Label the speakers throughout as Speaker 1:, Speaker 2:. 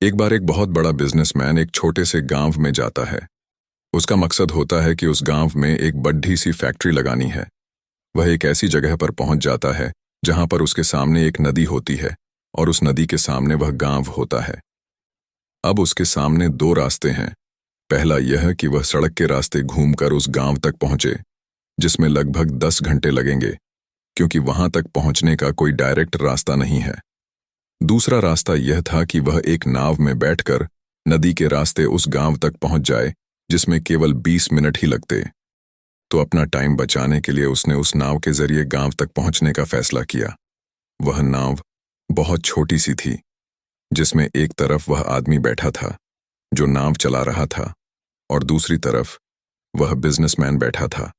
Speaker 1: एक बार एक बहुत बड़ा बिजनेसमैन एक छोटे से गांव में जाता है। उसका मकसद होता है कि उस गांव में एक बड़ी सी फैक्ट्री लगानी है। वह एक ऐसी जगह पर पहुंच जाता है जहां पर उसके सामने एक नदी होती है और उस नदी के सामने वह गांव होता है। अब उसके सामने दो रास्ते हैं। पहला यह कि वह सड़क के रास्ते घूमकर उस गांव तक पहुंचे, जिसमें लगभग 10 घंटे लगेंगे, क्योंकि वहां तक पहुंचने का कोई डायरेक्ट रास्ता नहीं है। दूसरा रास्ता यह था कि वह एक नाव में बैठकर नदी के रास्ते उस गांव तक पहुंच जाए, जिसमें केवल 20 मिनट ही लगते। तो अपना टाइम बचाने के लिए उसने उस नाव के जरिए गांव तक पहुंचने का फैसला किया। वह नाव बहुत छोटी सी थी, जिसमें एक तरफ वह आदमी बैठा था जो नाव चला रहा था और दूसरी तरफ वह बिजनेसमैन बैठा था।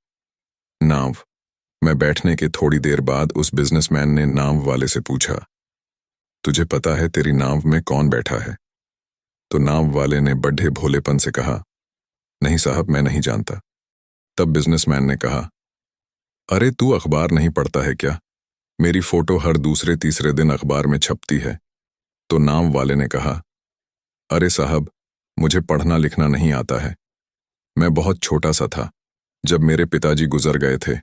Speaker 1: नाव में बैठने के थोड़ी देर बाद उस बिजनेसमैन ने नाव वाले से पूछा, तुझे पता है तेरी नाव में कौन बैठा है? तो नाव वाले ने बड़े भोलेपन से कहा, नहीं साहब, मैं नहीं जानता। तब बिजनेसमैन ने कहा, अरे तू अखबार नहीं पढ़ता है क्या? मेरी फोटो हर दूसरे तीसरे दिन अखबार में छपती है। तो नाव वाले ने कहा, अरे साहब, मुझे पढ़ना लिखना नहीं आता है। मैं बहुत छोटा सा था जब मेरे पिताजी गुजर गए थे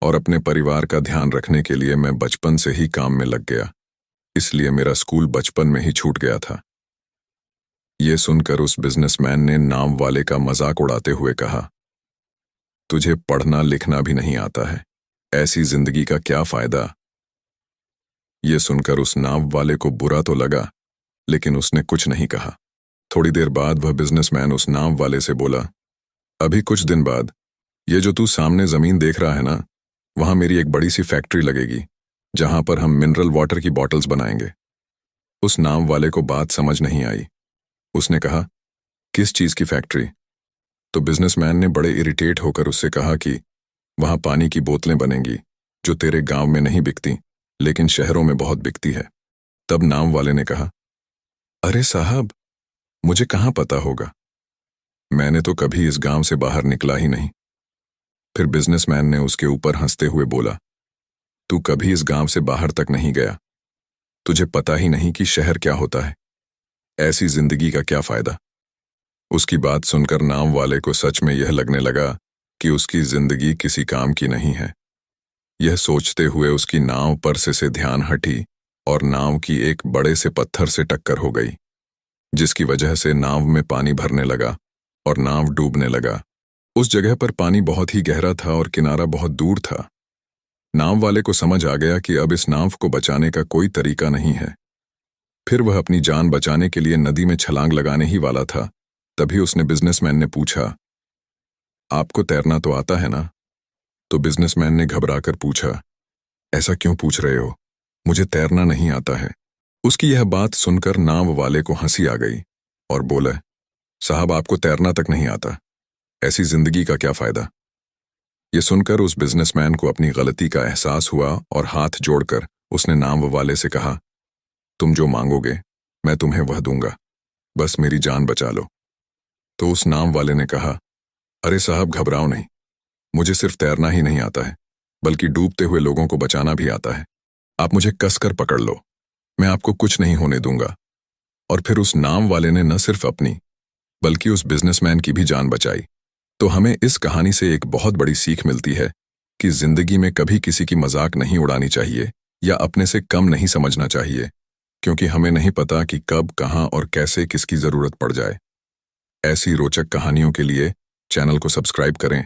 Speaker 1: और अपने परिवार का ध्यान रखने के लिए मैं बचपन से ही काम में लग गया, इसलिए मेरा स्कूल बचपन में ही छूट गया था। ये सुनकर उस बिजनेसमैन ने नाव वाले का मजाक उड़ाते हुए कहा, तुझे पढ़ना लिखना भी नहीं आता है, ऐसी जिंदगी का क्या फायदा? ये सुनकर उस नाव वाले को बुरा तो लगा, लेकिन उसने कुछ नहीं कहा। थोड़ी देर बाद वह बिजनेसमैन उस नाव वाले से बोला, अभी कुछ दिन बाद ये जो तू सामने जमीन देख रहा है ना, वहां मेरी एक बड़ी सी फैक्ट्री लगेगी, जहां पर हम मिनरल वाटर की बॉटल्स बनाएंगे। उस नाव वाले को बात समझ नहीं आई। उसने कहा, किस चीज की फैक्ट्री? तो बिजनेसमैन ने बड़े इरिटेट होकर उससे कहा कि वहां पानी की बोतलें बनेंगी, जो तेरे गांव में नहीं बिकती लेकिन शहरों में बहुत बिकती है। तब नाव वाले ने कहा, अरे साहब, मुझे कहां पता होगा, मैंने तो कभी इस गांव से बाहर निकला ही नहीं। फिर बिजनेसमैन ने उसके ऊपर हंसते हुए बोला, तू कभी इस गांव से बाहर तक नहीं गया, तुझे पता ही नहीं कि शहर क्या होता है, ऐसी जिंदगी का क्या फायदा? उसकी बात सुनकर नाव वाले को सच में यह लगने लगा कि उसकी जिंदगी किसी काम की नहीं है। यह सोचते हुए उसकी नाव पर से ध्यान हटी और नाव की एक बड़े से पत्थर से टक्कर हो गई, जिसकी वजह से नाव में पानी भरने लगा और नाव डूबने लगा। उस जगह पर पानी बहुत ही गहरा था और किनारा बहुत दूर था। नाव वाले को समझ आ गया कि अब इस नाव को बचाने का कोई तरीका नहीं है। फिर वह अपनी जान बचाने के लिए नदी में छलांग लगाने ही वाला था। तभी उसने बिजनेसमैन ने पूछा, आपको तैरना तो आता है ना? तो बिजनेसमैन ने घबराकर पूछा, ऐसा क्यों पूछ रहे हो, मुझे तैरना नहीं आता है। उसकी यह बात सुनकर नाव वाले को हंसी आ गई और बोला, साहब, आपको तैरना तक नहीं आता, ऐसी जिंदगी का क्या फायदा? ये सुनकर उस बिजनेसमैन को अपनी गलती का एहसास हुआ और हाथ जोड़कर उसने नाव वाले से कहा, तुम जो मांगोगे मैं तुम्हें वह दूंगा, बस मेरी जान बचा लो। तो उस नाव वाले ने कहा, अरे साहब, घबराओ नहीं, मुझे सिर्फ तैरना ही नहीं आता है, बल्कि डूबते हुए लोगों को बचाना भी आता है। आप मुझे कसकर पकड़ लो, मैं आपको कुछ नहीं होने दूंगा। और फिर उस नाव वाले ने न सिर्फ अपनी बल्कि उस बिजनेसमैन की भी जान बचाई। तो हमें इस कहानी से एक बहुत बड़ी सीख मिलती है कि जिंदगी में कभी किसी की मजाक नहीं उड़ानी चाहिए या अपने से कम नहीं समझना चाहिए, क्योंकि हमें नहीं पता कि कब, कहां और कैसे किसकी जरूरत पड़ जाए। ऐसी रोचक कहानियों के लिए चैनल को सब्सक्राइब करें